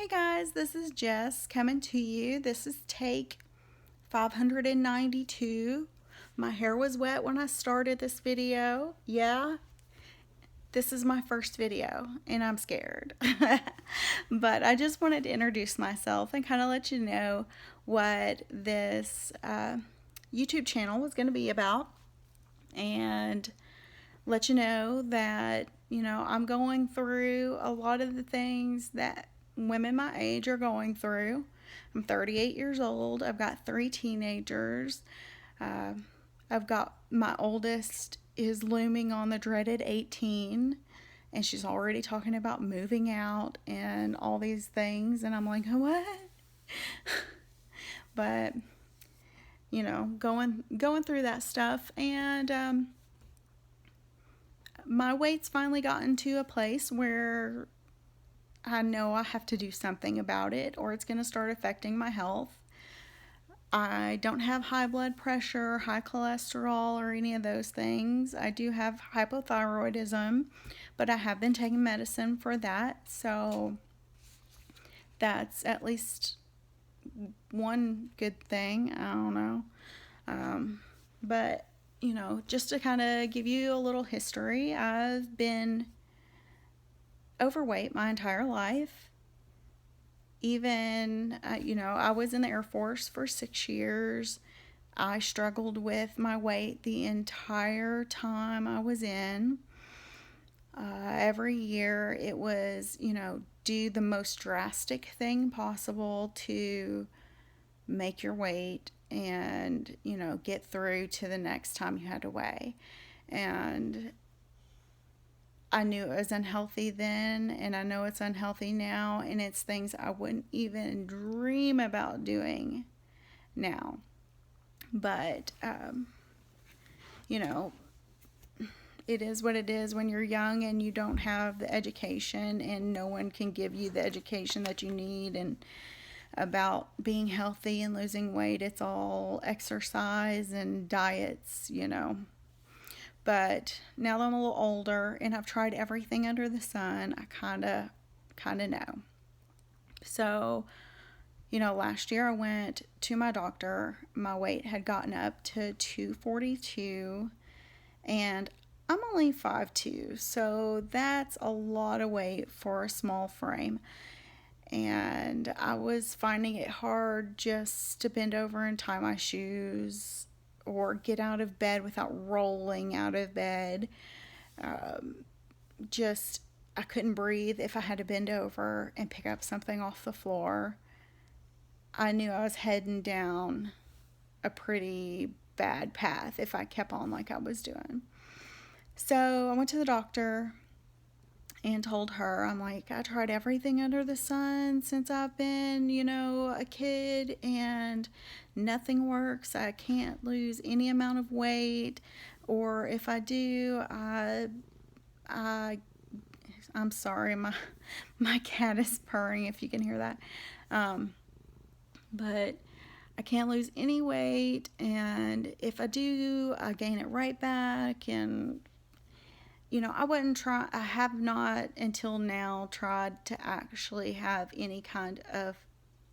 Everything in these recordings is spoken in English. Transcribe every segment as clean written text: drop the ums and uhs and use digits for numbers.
Guys, this is Jess coming to you. This is take 592. My hair was wet when I started this video. Yeah, this is my first video and I'm scared. But I just wanted to introduce myself and kind of let you know what this YouTube channel was going to be about, and let you know that, I'm going through a lot of the things that women my age are going through. I'm 38 years old. I've got 3 teenagers. Uh, I've got my oldest is looming on the dreaded 18, and she's already talking about moving out and all these things. And I'm like, what? But, going through that stuff. And my weight's finally gotten to a place where I know I have to do something about it, or it's going to start affecting my health. I don't have high blood pressure, high cholesterol, or any of those things. I do have hypothyroidism, but I have been taking medicine for that. So that's at least one good thing. I don't know. But, just to kind of give you a little history, I've been overweight my entire life. Even, I was in the Air Force for 6 years. I struggled with my weight the entire time I was in. Every year it was, do the most drastic thing possible to make your weight and, get through to the next time you had to weigh. And I knew it was unhealthy then, and I know it's unhealthy now, and it's things I wouldn't even dream about doing now. But, it is what it is when you're young and you don't have the education, and no one can give you the education that you need. And about being healthy and losing weight, it's all exercise and diets, But now that I'm a little older and I've tried everything under the sun, I kind of know. So, last year I went to my doctor. My weight had gotten up to 242, and I'm only 5'2", so that's a lot of weight for a small frame. And I was finding it hard just to bend over and tie my shoes or get out of bed without rolling out of bed. I couldn't breathe if I had to bend over and pick up something off the floor. I knew I was heading down a pretty bad path if I kept on like I was doing. So I went to the doctor and told her, I'm like, I tried everything under the sun since I've been, a kid, and nothing works. I can't lose any amount of weight, or if I do, I'm sorry, my cat is purring if you can hear that. But I can't lose any weight, and if I do, I gain it right back. And I have not until now tried to actually have any kind of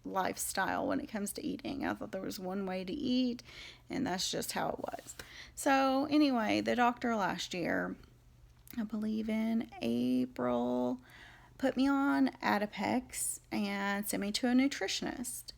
lifestyle when it comes to eating. I thought there was one way to eat, and that's just how it was. So anyway, the doctor last year, I believe in April, put me on Adipex and sent me to a nutritionist.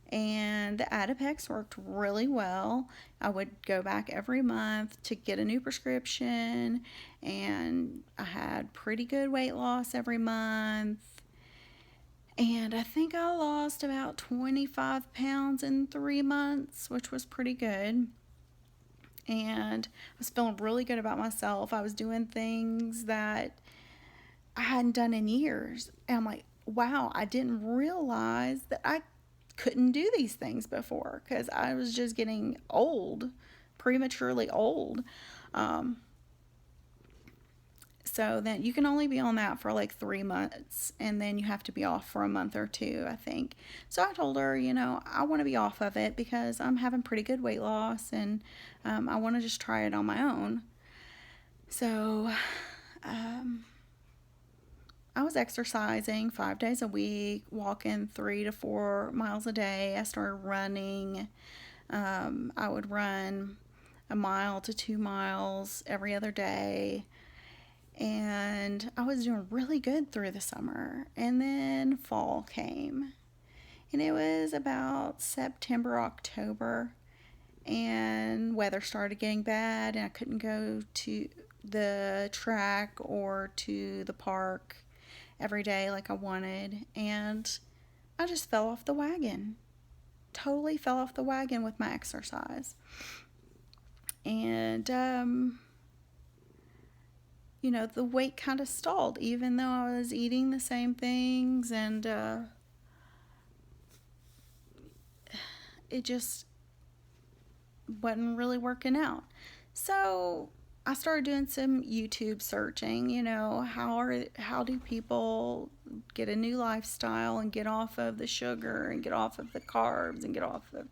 And the Adipex worked really well. I would go back every month to get a new prescription, and I had pretty good weight loss every month. And I think I lost about 25 pounds in 3 months, which was pretty good. And I was feeling really good about myself. I was doing things that I hadn't done in years. And I'm like, wow, I didn't realize that I couldn't do these things before, because I was just getting old, prematurely old. So then you can only be on that for like 3 months, and then you have to be off for a month or two, I think. So I told her, I want to be off of it because I'm having pretty good weight loss, and I want to just try it on my own. So I was exercising 5 days a week, walking 3 to 4 miles a day. I started running. I would run a mile to 2 miles every other day. And I was doing really good through the summer. And then fall came. And it was about September, October. And weather started getting bad. And I couldn't go to the track or to the park every day like I wanted. And I just fell off the wagon. Totally fell off the wagon with my exercise. And, the weight kind of stalled, even though I was eating the same things, and it just wasn't really working out. So I started doing some YouTube searching, how do people get a new lifestyle and get off of the sugar and get off of the carbs and get off of.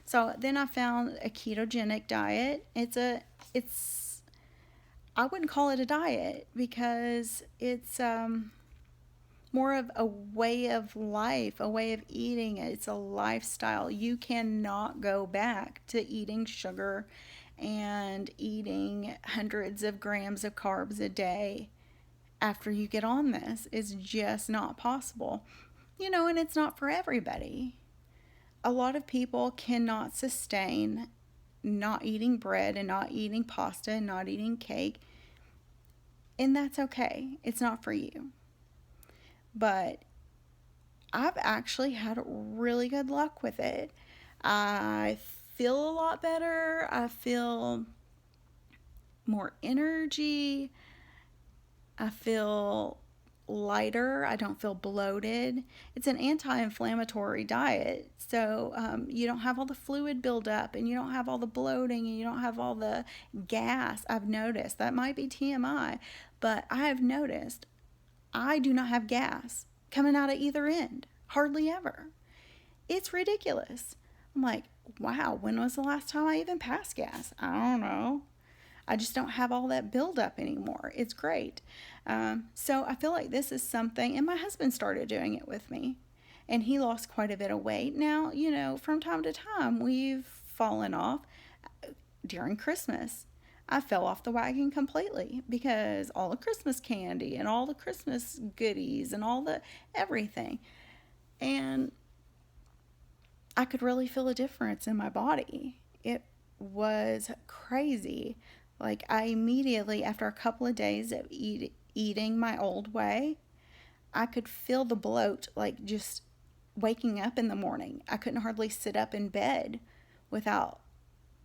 So then I found a ketogenic diet. I wouldn't call it a diet because it's more of a way of life, a way of eating. It's a lifestyle. You cannot go back to eating sugar and eating hundreds of grams of carbs a day after you get on this. It's just not possible. And it's not for everybody. A lot of people cannot sustain not eating bread and not eating pasta and not eating cake. And that's okay. It's not for you. But I've actually had really good luck with it. I feel a lot better. I feel more energy. I feel lighter. I don't feel bloated. It's an anti-inflammatory diet. So you don't have all the fluid buildup, and you don't have all the bloating, and you don't have all the gas. I've noticed. That might be TMI, but I have noticed I do not have gas coming out of either end. Hardly ever. It's ridiculous. I'm like, wow, when was the last time I even passed gas? I don't know. I just don't have all that buildup anymore. It's great. So I feel like this is something, and my husband started doing it with me, and he lost quite a bit of weight. Now, from time to time, we've fallen off. During Christmas, I fell off the wagon completely because all the Christmas candy and all the Christmas goodies and all the everything. And I could really feel a difference in my body. It was crazy. Like, I immediately, after a couple of days of eating my old way, I could feel the bloat, like just waking up in the morning. I couldn't hardly sit up in bed without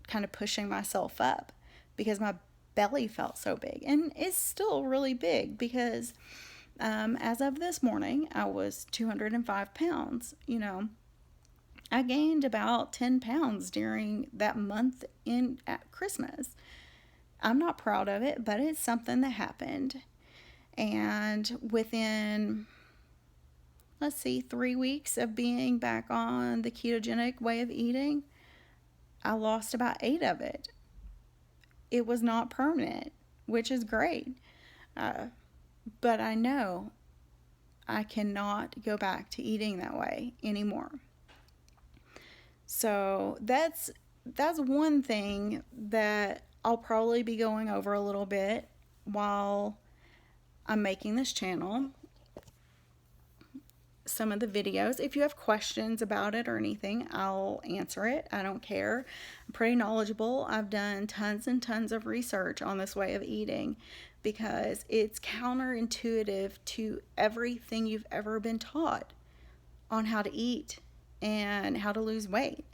kind of pushing myself up because my belly felt so big. And it's still really big because as of this morning, I was 205 pounds. I gained about 10 pounds during that month at Christmas. I'm not proud of it, but it's something that happened. And within, 3 weeks of being back on the ketogenic way of eating, I lost about 8 of it. It was not permanent, which is great. But I know I cannot go back to eating that way anymore. So that's one thing that I'll probably be going over a little bit while I'm making this channel. Some of the videos. If you have questions about it or anything, I'll answer it. I don't care. I'm pretty knowledgeable. I've done tons and tons of research on this way of eating because it's counterintuitive to everything you've ever been taught on how to eat and how to lose weight.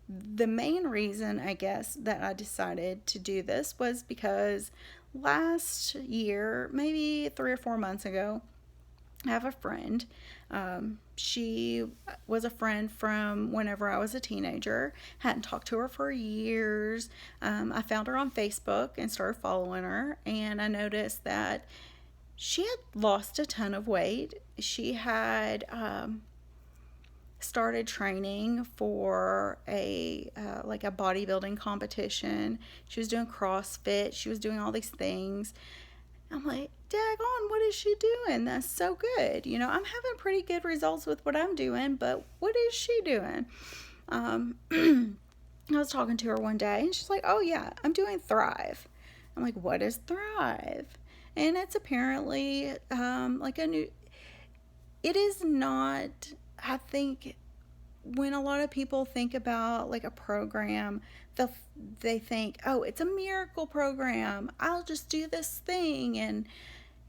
The main reason, I guess, that I decided to do this was because last year, maybe 3 or 4 months ago, I have a friend. She was a friend from whenever I was a teenager. Hadn't talked to her for years. I found her on Facebook and started following her, and I noticed that she had lost a ton of weight. She had started training for a bodybuilding competition. She was doing CrossFit. She was doing all these things. I'm like, daggone, what is she doing? That's so good. I'm having pretty good results with what I'm doing, but what is she doing? I was talking to her one day, and she's like, oh, yeah, I'm doing Thrive. I'm like, what is Thrive? And it's apparently like a new, it is not, I think, when a lot of people think about like a program, they think, oh, it's a miracle program. I'll just do this thing and,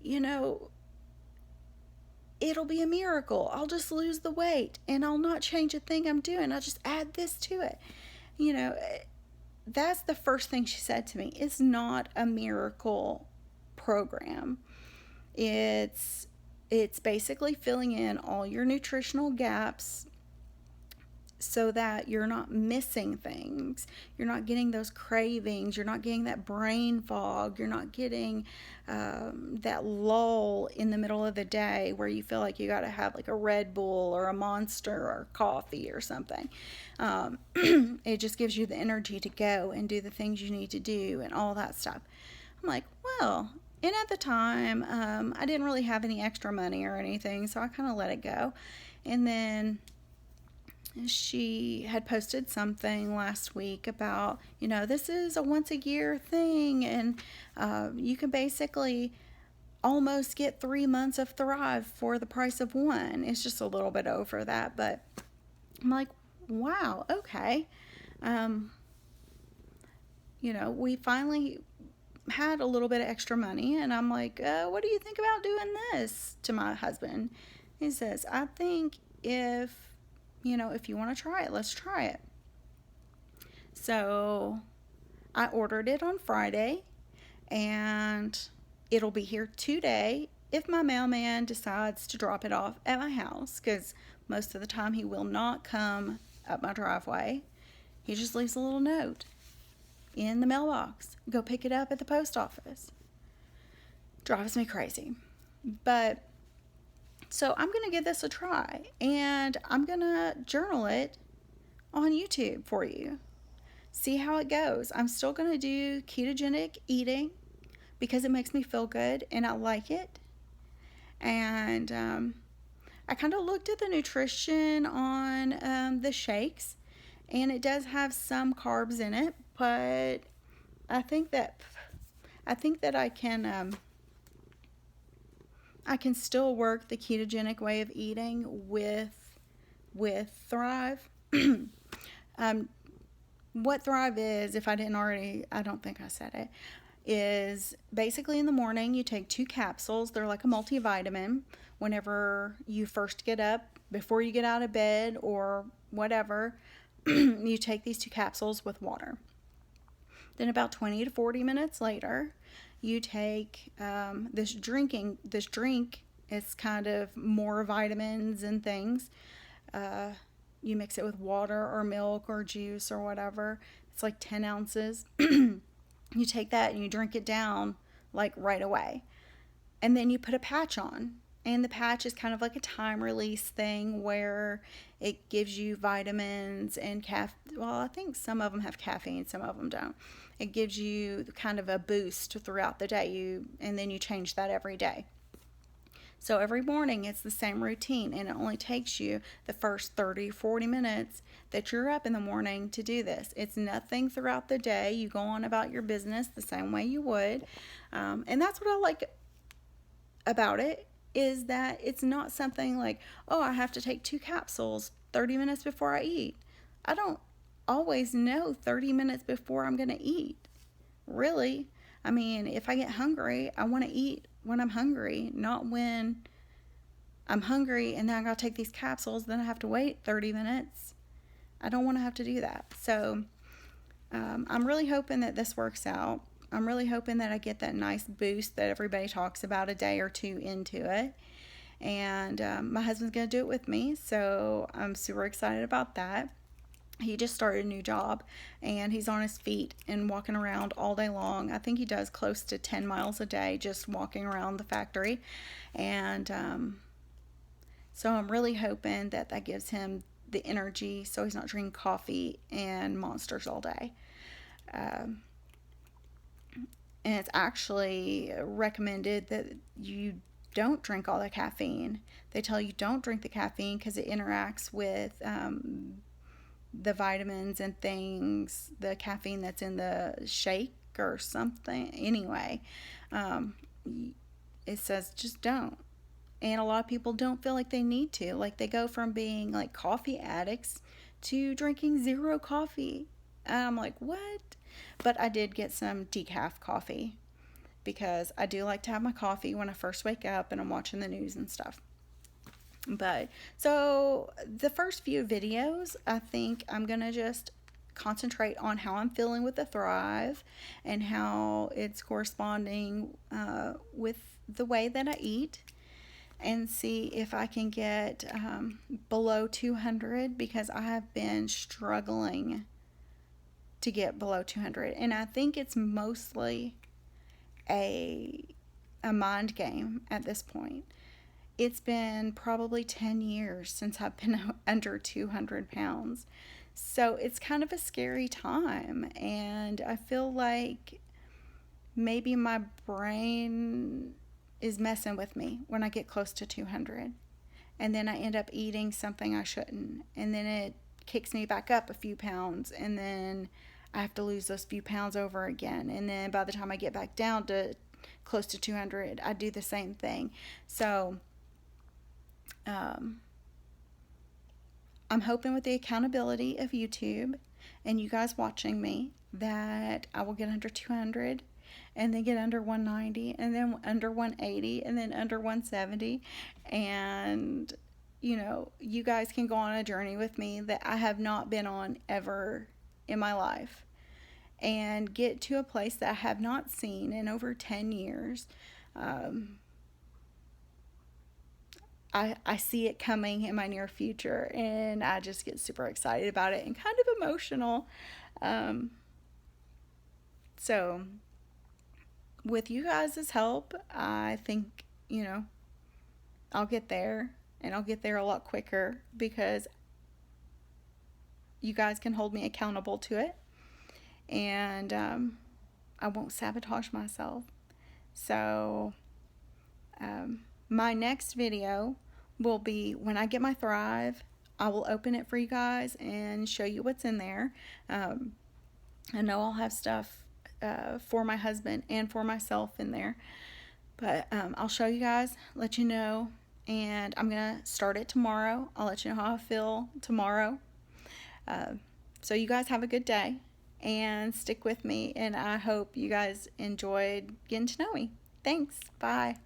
you know, it'll be a miracle. I'll just lose the weight and I'll not change a thing I'm doing. I'll just add this to it. You know, that's the first thing she said to me. It's not a miracle program. It's basically filling in all your nutritional gaps so that you're not missing things. You're not getting those cravings. You're not getting that brain fog. You're not getting that lull in the middle of the day where you feel like you got to have like a Red Bull or a Monster or coffee or something. It just gives you the energy to go and do the things you need to do and all that stuff. I'm like, well, and at the time, I didn't really have any extra money or anything, so I kind of let it go. And then she had posted something last week about, this is a once a year thing, and you can basically almost get 3 months of Thrive for the price of one. It's just a little bit over that, but I'm like, wow, okay. We finally had a little bit of extra money, and I'm like, what do you think about doing this, to my husband? He says, I think if you want to try it, let's try it. So I ordered it on Friday, and it'll be here today if my mailman decides to drop it off at my house, because most of the time he will not come up my driveway. He just leaves a little note in the mailbox. Go pick it up at the post office. Drives me crazy. But so I'm going to give this a try, and I'm going to journal it on YouTube for you. See how it goes. I'm still going to do ketogenic eating because it makes me feel good and I like it. And I kind of looked at the nutrition on the shakes, and it does have some carbs in it, but I think that I can still work the ketogenic way of eating with Thrive. What Thrive is, if I didn't already, I don't think I said it, is basically in the morning you take 2 capsules. They're like a multivitamin. Whenever you first get up, before you get out of bed or whatever, you take these 2 capsules with water. Then about 20 to 40 minutes later, you take this drink. It's kind of more vitamins and things. You mix it with water or milk or juice or whatever. It's like 10 ounces. You take that and you drink it down like right away. And then you put a patch on. And the patch is kind of like a time release thing where it gives you vitamins and well, I think some of them have caffeine, some of them don't. It gives you kind of a boost throughout the day, and then you change that every day. So every morning it's the same routine, and it only takes you the first 30, 40 minutes that you're up in the morning to do this. It's nothing throughout the day. You go on about your business the same way you would. And that's what I like about it, is that it's not something like, oh, I have to take 2 capsules 30 minutes before I eat. I don't always know 30 minutes before I'm going to eat. Really. I mean, if I get hungry, I want to eat when I'm hungry, not when I'm hungry and then I got to take these capsules, then I have to wait 30 minutes. I don't want to have to do that. So I'm really hoping that this works out. I'm really hoping that I get that nice boost that everybody talks about a day or 2 into it. And my husband's going to do it with me, so I'm super excited about that. He just started a new job, and he's on his feet and walking around all day long. I think he does close to 10 miles a day just walking around the factory. And so I'm really hoping that that gives him the energy so he's not drinking coffee and Monsters all day. And it's actually recommended that you don't drink all the caffeine. They tell you don't drink the caffeine because it interacts with the vitamins and things, the caffeine that's in the shake or something. Anyway, um, it says just don't. And a lot of people don't feel like they need to. Like they go from being like coffee addicts to drinking zero coffee. And I'm like, what? But I did get some decaf coffee because I do like to have my coffee when I first wake up and I'm watching the news and stuff. But so the first few videos, I think I'm going to just concentrate on how I'm feeling with the Thrive and how it's corresponding with the way that I eat, and see if I can get below 200 because I have been struggling to get below 200. And I think it's mostly a mind game at this point. It's been probably 10 years since I've been under 200 pounds. So it's kind of a scary time. And I feel like maybe my brain is messing with me when I get close to 200. And then I end up eating something I shouldn't. And then it kicks me back up a few pounds. And then I have to lose those few pounds over again. And then by the time I get back down to close to 200, I do the same thing. So I'm hoping with the accountability of YouTube and you guys watching me that I will get under 200 and then get under 190 and then under 180 and then under 170. And, you know, you guys can go on a journey with me that I have not been on ever in my life and get to a place that I have not seen in over 10 years. I see it coming in my near future, and I just get super excited about it and kind of emotional. So, with you guys' help, I think, you know, I'll get there, and I'll get there a lot quicker because you guys can hold me accountable to it, and I won't sabotage myself. So, my next video will be when I get my Thrive. I will open it for you guys and show you what's in there. I know I'll have stuff for my husband and for myself in there, but I'll show you guys, let you know, and I'm gonna start it tomorrow. I'll let you know how I feel tomorrow. So you guys have a good day and stick with me, and I hope you guys enjoyed getting to know me. Thanks. Bye.